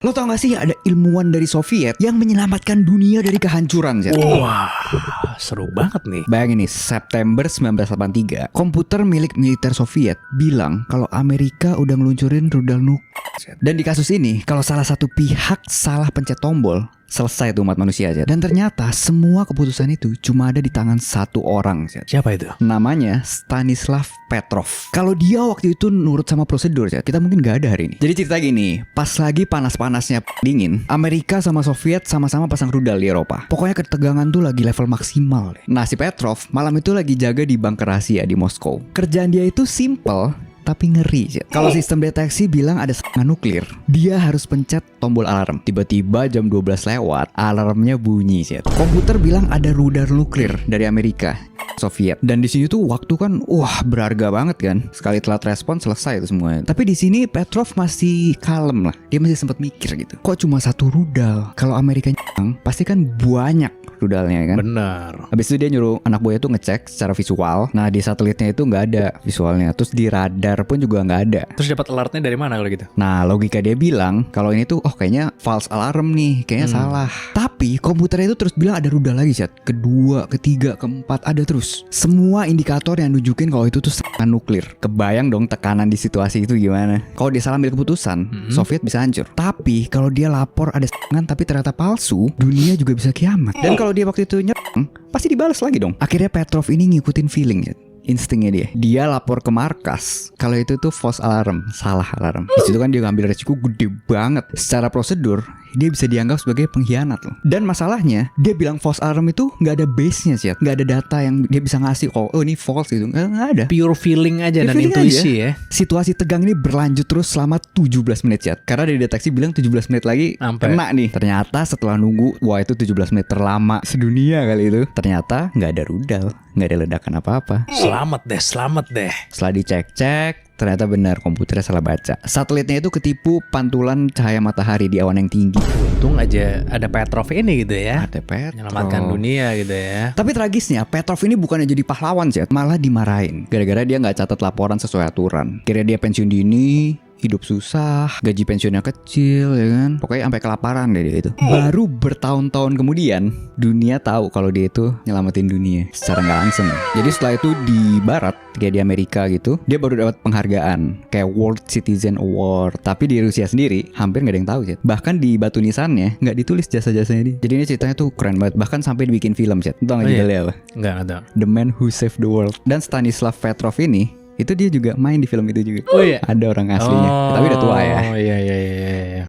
Lo tau gak sih ada ilmuwan dari Soviet yang menyelamatkan dunia dari kehancuran, Zed? Wah, seru banget nih. Bayangin nih, September 1983, komputer milik militer Soviet bilang kalau Amerika udah ngeluncurin rudal nuklir. Dan di kasus ini, kalau salah satu pihak salah pencet tombol, selesai tuh umat manusia, Zed. Dan ternyata semua keputusan itu cuma ada di tangan satu orang, Zed. Siapa itu? Namanya Stanislav Petrov. Kalau dia waktu itu nurut sama prosedur, Zed, kita mungkin gak ada hari ini. Jadi cerita gini, pas lagi panas-panasnya dingin, Amerika sama Soviet sama-sama pasang rudal di Eropa. Pokoknya ketegangan tuh lagi level maksimal deh. Nah, si Petrov malam itu lagi jaga di bunker rahasia di Moskow. Kerjaan dia itu simple tapi ngeri, Zed. Kalau sistem deteksi bilang ada serangan nuklir, dia harus pencet tombol alarm. Tiba-tiba jam 12 lewat, alarmnya bunyi, Zed. Komputer bilang ada rudal nuklir dari Amerika, Soviet. Dan di sini tuh waktu kan berharga banget kan. Sekali telat respon selesai itu semuanya. Tapi di sini Petrov masih kalem lah. Dia masih sempat mikir gitu. Kok cuma satu rudal? Kalau Amerika nyerang, pasti kan banyak rudalnya kan. Benar. Habis itu dia nyuruh anak buahnya tuh ngecek secara visual. Nah, di satelitnya itu nggak ada visualnya. Terus di radar pun juga nggak ada. Terus dapat alertnya dari mana kalau gitu? Nah, logika dia bilang kalau ini tuh kayaknya false alarm nih, kayaknya salah. Tapi komputernya itu terus bilang ada rudal lagi, Chat. Kedua, ketiga, keempat, ada terus. Semua indikator yang nunjukin kalau itu tuh serangan nuklir. Kebayang dong tekanan di situasi itu gimana. Kalau dia salah ambil keputusan, Soviet bisa hancur. Tapi kalau dia lapor ada serangan tapi ternyata palsu, dunia juga bisa kiamat. Dan kalau dia waktu itu nyerang, pasti dibalas lagi dong. Akhirnya Petrov ini ngikutin feeling, Chat. Instingnya dia lapor ke markas kalau itu tuh false alarm, salah alarm. Di situ kan dia ngambil resiko gede banget. Secara prosedur dia bisa dianggap sebagai pengkhianat loh. Dan masalahnya dia bilang false alarm itu nggak ada base-nya sih, nggak ada data yang dia bisa ngasih. Oh ini false gitu, nggak ada. Pure feeling aja dan Feeling intuisi aja. ya. Situasi tegang ini berlanjut terus selama 17 menit, Chat. Karena dari deteksi bilang 17 menit lagi kena nih. Ternyata setelah nunggu, wah itu 17 menit terlama sedunia kali itu. Ternyata nggak ada rudal, nggak ada ledakan apa-apa. Selamat deh. Setelah dicek-cek, ternyata benar komputernya salah baca. Satelitnya itu ketipu pantulan cahaya matahari di awan yang tinggi. Untung aja ada Petrov ini gitu ya. Ada Petrov. Menyelamatkan dunia gitu ya. Tapi tragisnya Petrov ini bukannya jadi pahlawan, Zed, malah dimarahin gara-gara dia nggak catat laporan sesuai aturan. Kira dia pensiun dini, hidup susah, gaji pensiunnya kecil, ya kan? Pokoknya sampai kelaparan deh dia itu. Baru bertahun-tahun kemudian, dunia tahu kalau dia itu nyelamatin dunia secara nggak langsung. Jadi setelah itu di Barat, kayak di Amerika gitu, dia baru dapat penghargaan kayak World Citizen Award. Tapi di Rusia sendiri hampir nggak ada yang tahu, Chat. Bahkan di batu nisannya nggak ditulis jasa-jasanya dia. Jadi ini ceritanya tuh keren banget. Bahkan sampai dibikin film, Chat. Tahu nggak judulnya apa? Nggak ada. The Man Who Saved the World. Dan Stanislav Petrov ini itu dia juga main di film itu juga. Oh iya. Ada orang aslinya. Tapi udah tua ya. Oh iya.